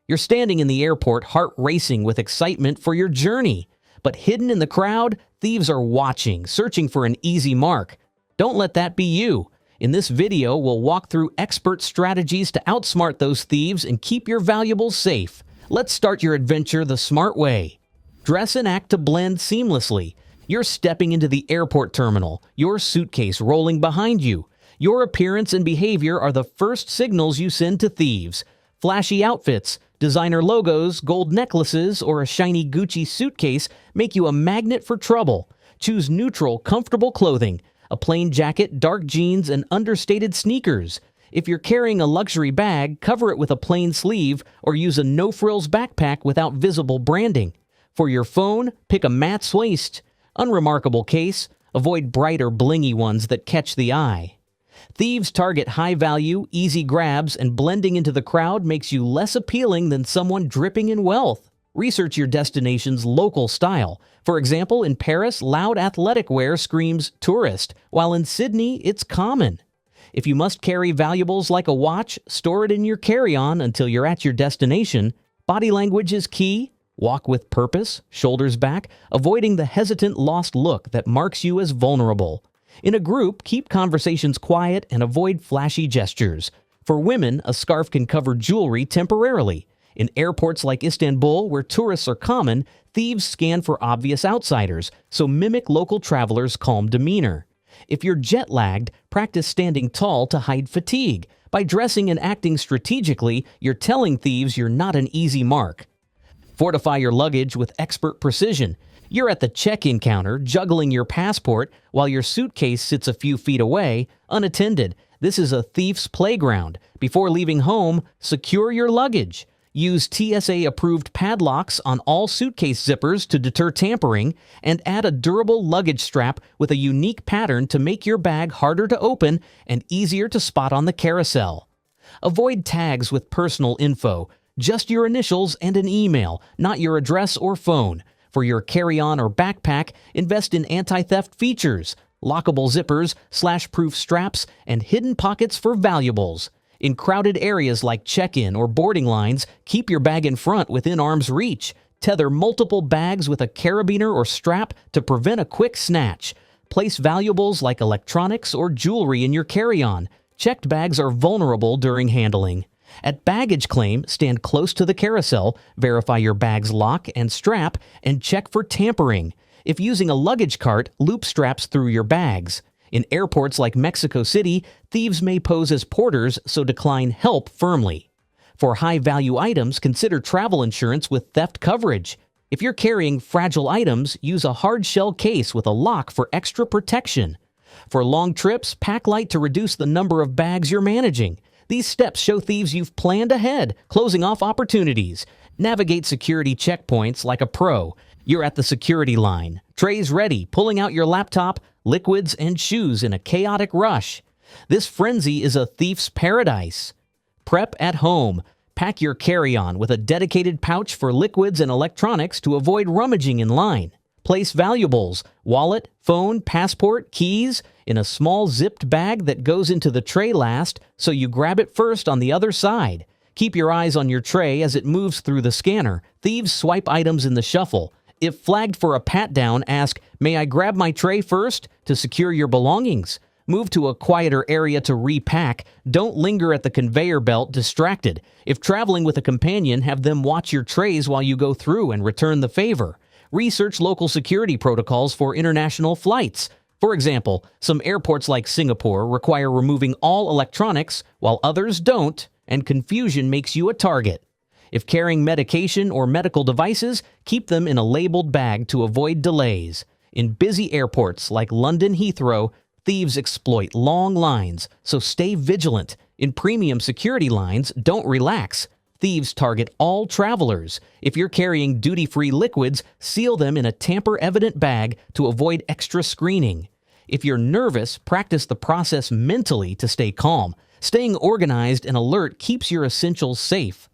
You're standing in the airport, heart racing with excitement for your journey. But hidden in the crowd, thieves are watching, searching for an easy mark. Don't let that be you. In this video, we'll walk through expert strategies to outsmart those thieves and keep your valuables safe. Let's start your adventure the smart way. Dress and act to blend seamlessly. You're stepping into the airport terminal, your suitcase rolling behind you. Your appearance and behavior are the first signals you send to thieves. Flashy outfits, designer logos, gold necklaces, or a shiny Gucci suitcase make you a magnet for trouble. Choose neutral, comfortable clothing, a plain jacket, dark jeans, and understated sneakers. If you're carrying a luxury bag, cover it with a plain sleeve or use a no-frills backpack without visible branding. For your phone, pick a matte waist. Unremarkable case, avoid bright or blingy ones that catch the eye. Thieves target high-value, easy grabs, and blending into the crowd makes you less appealing than someone dripping in wealth. Research your destination's local style. For example, in Paris, loud athletic wear screams tourist, while in Sydney, it's common. If you must carry valuables like a watch, store it in your carry-on until you're at your destination. Body language is key. Walk with purpose, shoulders back, avoiding the hesitant, lost look that marks you as vulnerable. In a group, keep conversations quiet and avoid flashy gestures. For women, a scarf can cover jewelry temporarily. In airports like Istanbul, where tourists are common, thieves scan for obvious outsiders, so mimic local travelers' calm demeanor. If you're jet-lagged, practice standing tall to hide fatigue. By dressing and acting strategically, you're telling thieves you're not an easy mark. Fortify your luggage with expert precision. You're at the check-in counter, juggling your passport, while your suitcase sits a few feet away, unattended. This is a thief's playground. Before leaving home, secure your luggage. Use TSA-approved padlocks on all suitcase zippers to deter tampering, and add a durable luggage strap with a unique pattern to make your bag harder to open and easier to spot on the carousel. Avoid tags with personal info. Just your initials and an email, not your address or phone. For your carry-on or backpack, invest in anti-theft features, lockable zippers, slash-proof straps, and hidden pockets for valuables. In crowded areas like check-in or boarding lines, keep your bag in front within arm's reach. Tether multiple bags with a carabiner or strap to prevent a quick snatch. Place valuables like electronics or jewelry in your carry-on. Checked bags are vulnerable during handling. At baggage claim, stand close to the carousel, verify your bag's lock and strap, and check for tampering. If using a luggage cart, loop straps through your bags. In airports like Mexico City, thieves may pose as porters, so decline help firmly. For high-value items, consider travel insurance with theft coverage. If you're carrying fragile items, use a hard-shell case with a lock for extra protection. For long trips, pack light to reduce the number of bags you're managing. These steps show thieves you've planned ahead, closing off opportunities. Navigate security checkpoints like a pro. You're at the security line. Trays ready, pulling out your laptop, liquids, and shoes in a chaotic rush. This frenzy is a thief's paradise. Prep at home. Pack your carry-on with a dedicated pouch for liquids and electronics to avoid rummaging in line. Place valuables, wallet, phone, passport, keys, in a small zipped bag that goes into the tray last, so you grab it first on the other side. Keep your eyes on your tray as it moves through the scanner. Thieves swipe items in the shuffle. If flagged for a pat-down, ask, "May I grab my tray first?" to secure your belongings. Move to a quieter area to repack. Don't linger at the conveyor belt distracted. If traveling with a companion, have them watch your trays while you go through and return the favor. Research local security protocols for international flights. For example, some airports like Singapore require removing all electronics, while others don't, and confusion makes you a target. If carrying medication or medical devices, keep them in a labeled bag to avoid delays. In busy airports like London Heathrow, thieves exploit long lines, so stay vigilant. In premium security lines, don't relax. Thieves target all travelers. If you're carrying duty-free liquids, seal them in a tamper-evident bag to avoid extra screening. If you're nervous, practice the process mentally to stay calm. Staying organized and alert keeps your essentials safe.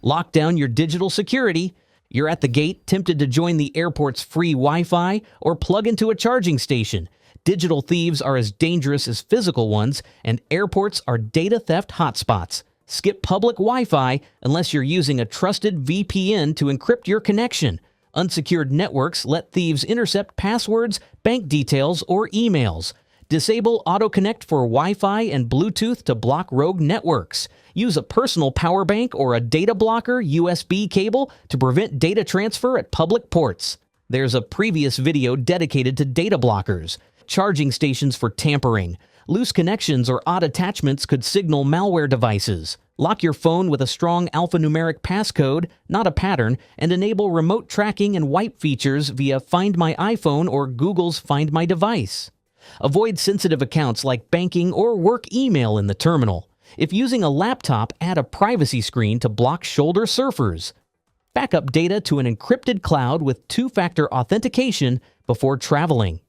Lock down your digital security. You're at the gate, tempted to join the airport's free Wi-Fi or plug into a charging station. Digital thieves are as dangerous as physical ones, and airports are data theft hotspots. Skip public Wi-Fi unless you're using a trusted VPN to encrypt your connection. Unsecured networks let thieves intercept passwords, bank details, or emails. Disable AutoConnect for Wi-Fi and Bluetooth to block rogue networks. Use a personal power bank or a data blocker USB cable to prevent data transfer at public ports. There's a previous video dedicated to data blockers. Charging stations for tampering. Loose connections or odd attachments could signal malware devices. Lock your phone with a strong alphanumeric passcode, not a pattern, and enable remote tracking and wipe features via Find My iPhone or Google's Find My Device. Avoid sensitive accounts like banking or work email in the terminal. If using a laptop, add a privacy screen to block shoulder surfers. Backup data to an encrypted cloud with two-factor authentication before traveling.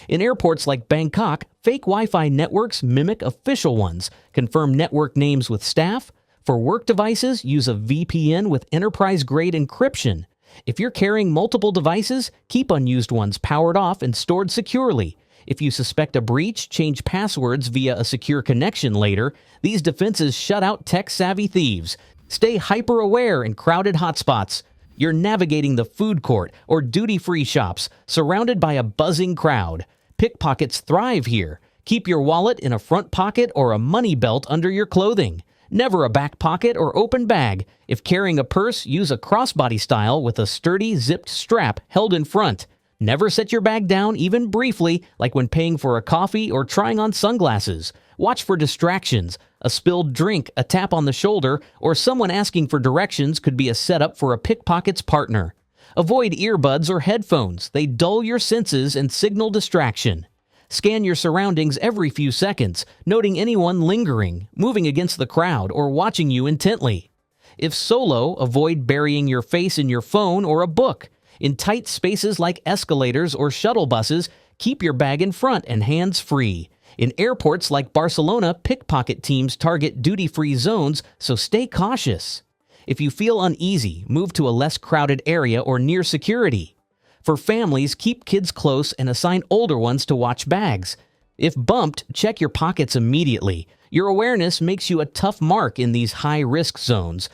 In airports like Bangkok, fake Wi-Fi networks mimic official ones. Confirm network names with staff. For work devices, use a VPN with enterprise-grade encryption. If you're carrying multiple devices, keep unused ones powered off and stored securely. If you suspect a breach, change passwords via a secure connection later. These defenses shut out tech-savvy thieves. Stay hyper-aware in crowded hotspots. You're navigating the food court or duty-free shops, surrounded by a buzzing crowd. Pickpockets thrive here. Keep your wallet in a front pocket or a money belt under your clothing. Never a back pocket or open bag. If carrying a purse, use a crossbody style with a sturdy, zipped strap held in front. Never set your bag down even briefly, like when paying for a coffee or trying on sunglasses. Watch for distractions. A spilled drink, a tap on the shoulder, or someone asking for directions could be a setup for a pickpocket's partner. Avoid earbuds or headphones. They dull your senses and signal distraction. Scan your surroundings every few seconds, noting anyone lingering, moving against the crowd, or watching you intently. If solo, avoid burying your face in your phone or a book. In tight spaces like escalators or shuttle buses, keep your bag in front and hands free. In airports like Barcelona, pickpocket teams target duty-free zones, so stay cautious. If you feel uneasy, move to a less crowded area or near security. For families, keep kids close and assign older ones to watch bags. If bumped, check your pockets immediately. Your awareness makes you a tough mark in these high-risk zones.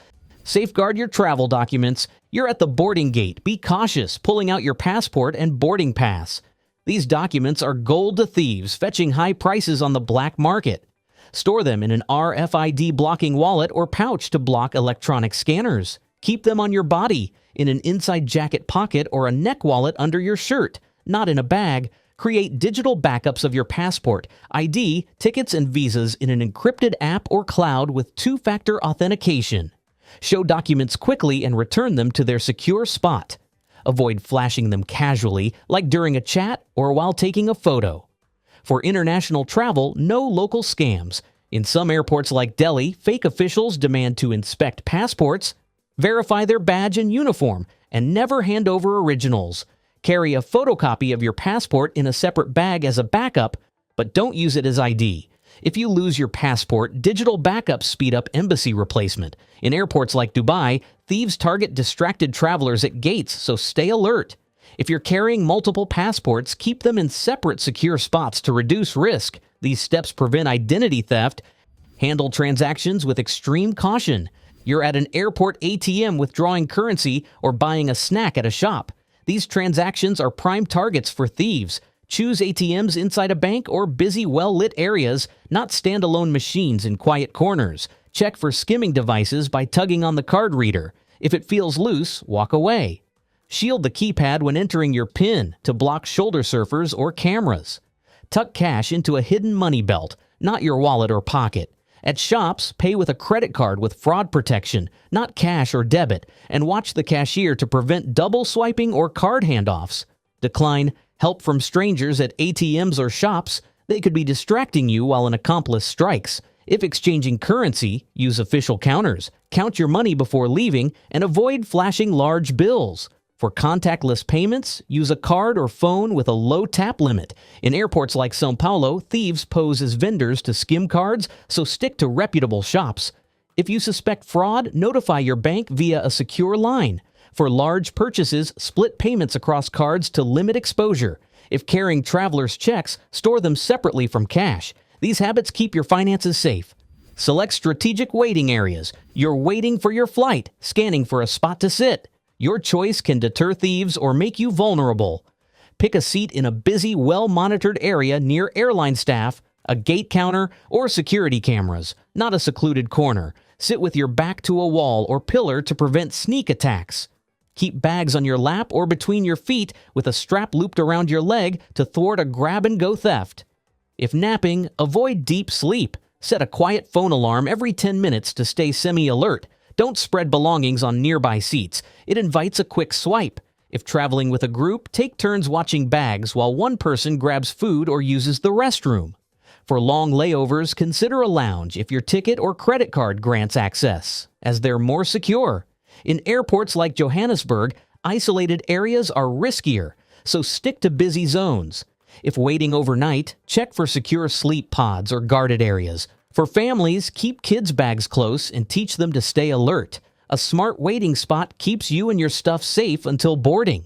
Safeguard your travel documents. You're at the boarding gate. Be cautious, pulling out your passport and boarding pass. These documents are gold to thieves, fetching high prices on the black market. Store them in an RFID blocking wallet or pouch to block electronic scanners. Keep them on your body, in an inside jacket pocket or a neck wallet under your shirt, not in a bag. Create digital backups of your passport, ID, tickets, and visas in an encrypted app or cloud with two-factor authentication. Show documents quickly and return them to their secure spot. Avoid flashing them casually, like during a chat or while taking a photo. For international travel, no local scams. In some airports like Delhi, fake officials demand to inspect passports, verify their badge and uniform, and never hand over originals. Carry a photocopy of your passport in a separate bag as a backup, but don't use it as ID. If you lose your passport, digital backups speed up embassy replacement. In airports like Dubai, thieves target distracted travelers at gates, so stay alert. If you're carrying multiple passports, keep them in separate secure spots to reduce risk. These steps prevent identity theft. Handle transactions with extreme caution. You're at an airport ATM withdrawing currency or buying a snack at a shop. These transactions are prime targets for thieves. Choose ATMs inside a bank or busy, well-lit areas, not standalone machines in quiet corners. Check for skimming devices by tugging on the card reader. If it feels loose, walk away. Shield the keypad when entering your PIN to block shoulder surfers or cameras. Tuck cash into a hidden money belt, not your wallet or pocket. At shops, pay with a credit card with fraud protection, not cash or debit, and watch the cashier to prevent double swiping or card handoffs. Decline help from strangers at ATMs or shops. They could be distracting you while an accomplice strikes. If exchanging currency, use official counters. Count your money before leaving and avoid flashing large bills. For contactless payments, use a card or phone with a low tap limit. In airports like São Paulo, thieves pose as vendors to skim cards, so stick to reputable shops. If you suspect fraud, notify your bank via a secure line. For large purchases, split payments across cards to limit exposure. If carrying traveler's checks, store them separately from cash. These habits keep your finances safe. Select strategic waiting areas. You're waiting for your flight, scanning for a spot to sit. Your choice can deter thieves or make you vulnerable. Pick a seat in a busy, well-monitored area near airline staff, a gate counter, or security cameras, not a secluded corner. Sit with your back to a wall or pillar to prevent sneak attacks. Keep bags on your lap or between your feet with a strap looped around your leg to thwart a grab-and-go theft. If napping, avoid deep sleep. Set a quiet phone alarm every 10 minutes to stay semi-alert. Don't spread belongings on nearby seats. It invites a quick swipe. If traveling with a group, take turns watching bags while one person grabs food or uses the restroom. For long layovers, consider a lounge if your ticket or credit card grants access, as they're more secure. In airports like Johannesburg, isolated areas are riskier, so stick to busy zones. If waiting overnight, check for secure sleep pods or guarded areas. For families, keep kids' bags close and teach them to stay alert. A smart waiting spot keeps you and your stuff safe until boarding.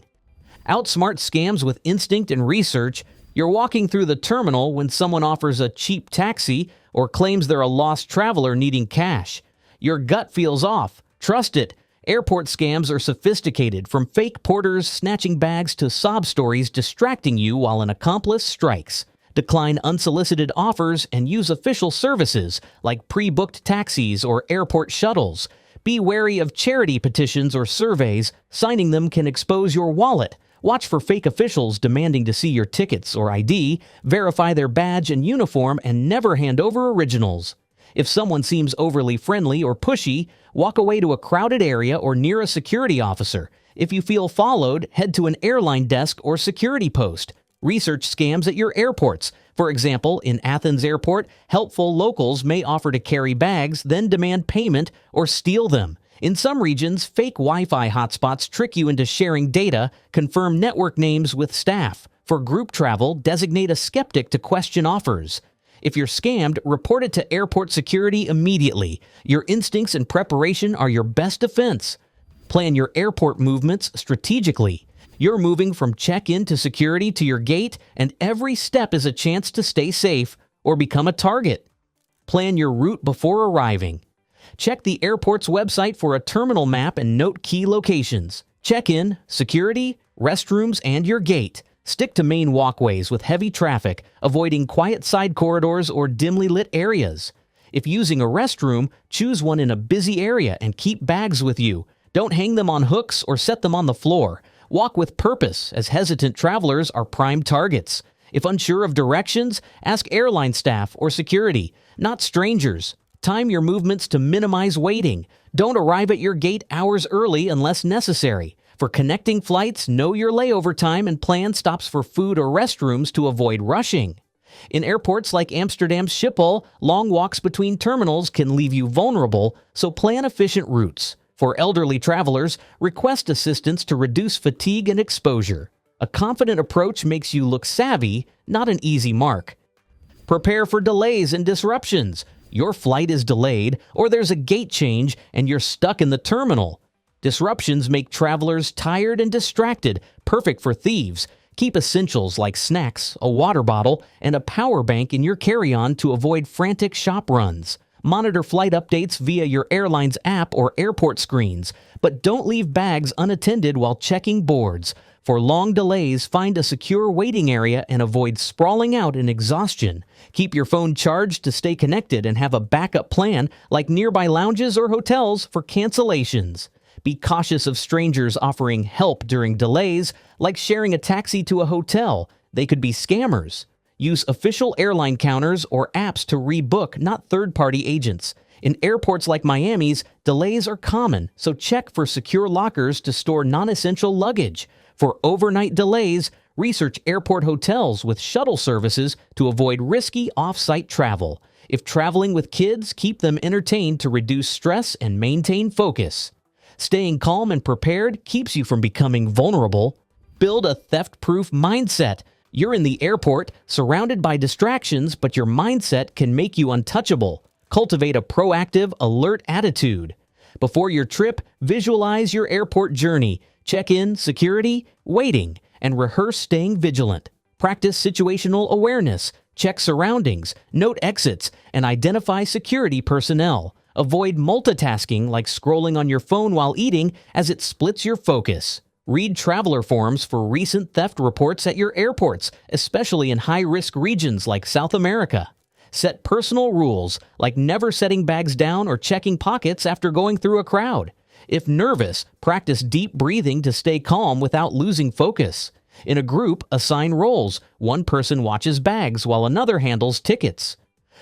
Outsmart scams with instinct and research. You're walking through the terminal when someone offers a cheap taxi or claims they're a lost traveler needing cash. Your gut feels off. Trust it. Airport scams are sophisticated, from fake porters snatching bags to sob stories distracting you while an accomplice strikes. Decline unsolicited offers and use official services like pre-booked taxis or airport shuttles. Be wary of charity petitions or surveys. Signing them can expose your wallet. Watch for fake officials demanding to see your tickets or ID. Verify their badge and uniform and never hand over originals. If someone seems overly friendly or pushy, walk away to a crowded area or near a security officer. If you feel followed, head to an airline desk or security post. Research scams at your airports. For example, in Athens Airport, helpful locals may offer to carry bags, then demand payment or steal them. In some regions, fake Wi-Fi hotspots trick you into sharing data. Confirm network names with staff. For group travel, designate a skeptic to question offers. If you're scammed, report it to airport security immediately. Your instincts and preparation are your best defense. Plan your airport movements strategically. You're moving from check-in to security to your gate, and every step is a chance to stay safe or become a target. Plan your route before arriving. Check the airport's website for a terminal map and note key locations. Check-in, security, restrooms, and your gate. Stick to main walkways with heavy traffic, avoiding quiet side corridors or dimly lit areas. If using a restroom, choose one in a busy area and keep bags with you. Don't hang them on hooks or set them on the floor. Walk with purpose, as hesitant travelers are prime targets. If unsure of directions, ask airline staff or security, not strangers. Time your movements to minimize waiting. Don't arrive at your gate hours early unless necessary. For connecting flights, know your layover time and plan stops for food or restrooms to avoid rushing. In airports like Amsterdam's Schiphol, long walks between terminals can leave you vulnerable, so plan efficient routes. For elderly travelers, request assistance to reduce fatigue and exposure. A confident approach makes you look savvy, not an easy mark. Prepare for delays and disruptions. Your flight is delayed, or there's a gate change and you're stuck in the terminal. Disruptions make travelers tired and distracted, perfect for thieves. Keep essentials like snacks, a water bottle, and a power bank in your carry-on to avoid frantic shop runs. Monitor flight updates via your airline's app or airport screens, but don't leave bags unattended while checking boards. For long delays, find a secure waiting area and avoid sprawling out in exhaustion. Keep your phone charged to stay connected and have a backup plan like nearby lounges or hotels for cancellations. Be cautious of strangers offering help during delays, like sharing a taxi to a hotel. They could be scammers. Use official airline counters or apps to rebook, not third-party agents. In airports like Miami's, delays are common, so check for secure lockers to store non-essential luggage. For overnight delays, research airport hotels with shuttle services to avoid risky off-site travel. If traveling with kids, keep them entertained to reduce stress and maintain focus. Staying calm and prepared keeps you from becoming vulnerable. Build a theft-proof mindset. You're in the airport, surrounded by distractions, but your mindset can make you untouchable. Cultivate a proactive, alert attitude. Before your trip, visualize your airport journey. Check in, security, waiting, and rehearse staying vigilant. Practice situational awareness. Check surroundings, note exits, and identify security personnel. Avoid multitasking like scrolling on your phone while eating, as it splits your focus. Read traveler forums for recent theft reports at your airports, especially in high-risk regions like South America. Set personal rules, like never setting bags down or checking pockets after going through a crowd. If nervous, practice deep breathing to stay calm without losing focus. In a group, assign roles. One person watches bags while another handles tickets.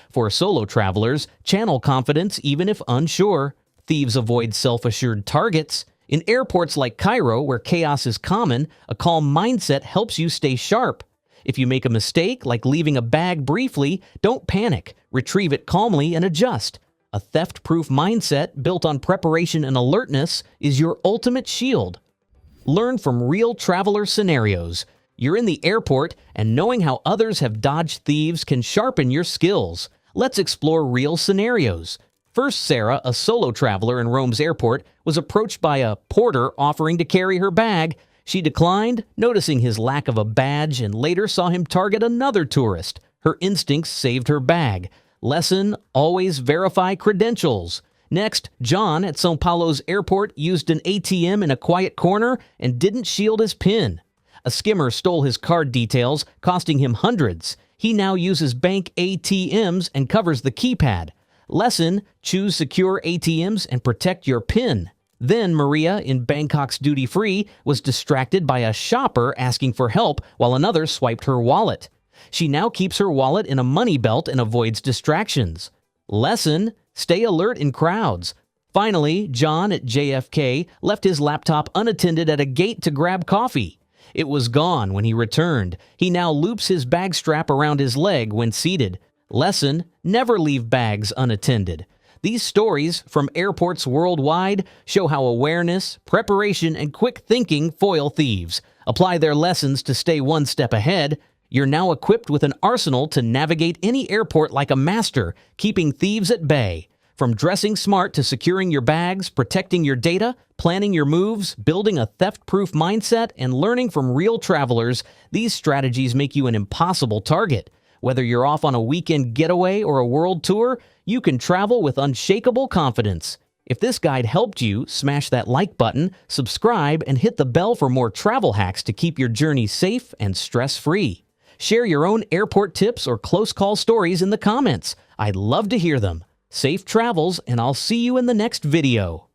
For solo travelers, channel confidence even if unsure. Thieves avoid self-assured targets. In airports like Cairo, where chaos is common, a calm mindset helps you stay sharp. If you make a mistake, like leaving a bag briefly, don't panic. Retrieve it calmly and adjust. A theft-proof mindset built on preparation and alertness is your ultimate shield. Learn from real traveler scenarios. You're in the airport, and knowing how others have dodged thieves can sharpen your skills. Let's explore real scenarios. First, Sarah, a solo traveler in Rome's airport, was approached by a porter offering to carry her bag. She declined, noticing his lack of a badge, and later saw him target another tourist. Her instincts saved her bag. Lesson: always verify credentials. Next, John at São Paulo's airport used an ATM in a quiet corner and didn't shield his PIN. A skimmer stole his card details, costing him hundreds. He now uses bank ATMs and covers the keypad. Lesson: choose secure ATMs and protect your PIN. Then Maria, in Bangkok's duty-free, was distracted by a shopper asking for help while another swiped her wallet. She now keeps her wallet in a money belt and avoids distractions. Lesson: stay alert in crowds. Finally, John at JFK left his laptop unattended at a gate to grab coffee. It was gone when he returned. He now loops his bag strap around his leg when seated. Lesson: never leave bags unattended. These stories from airports worldwide show how awareness, preparation, and quick thinking foil thieves. Apply their lessons to stay one step ahead. You're now equipped with an arsenal to navigate any airport like a master, keeping thieves at bay. From dressing smart to securing your bags, protecting your data, planning your moves, building a theft-proof mindset, and learning from real travelers, these strategies make you an impossible target. Whether you're off on a weekend getaway or a world tour, you can travel with unshakable confidence. If this guide helped you, smash that like button, subscribe, and hit the bell for more travel hacks to keep your journey safe and stress-free. Share your own airport tips or close call stories in the comments. I'd love to hear them. Safe travels, and I'll see you in the next video.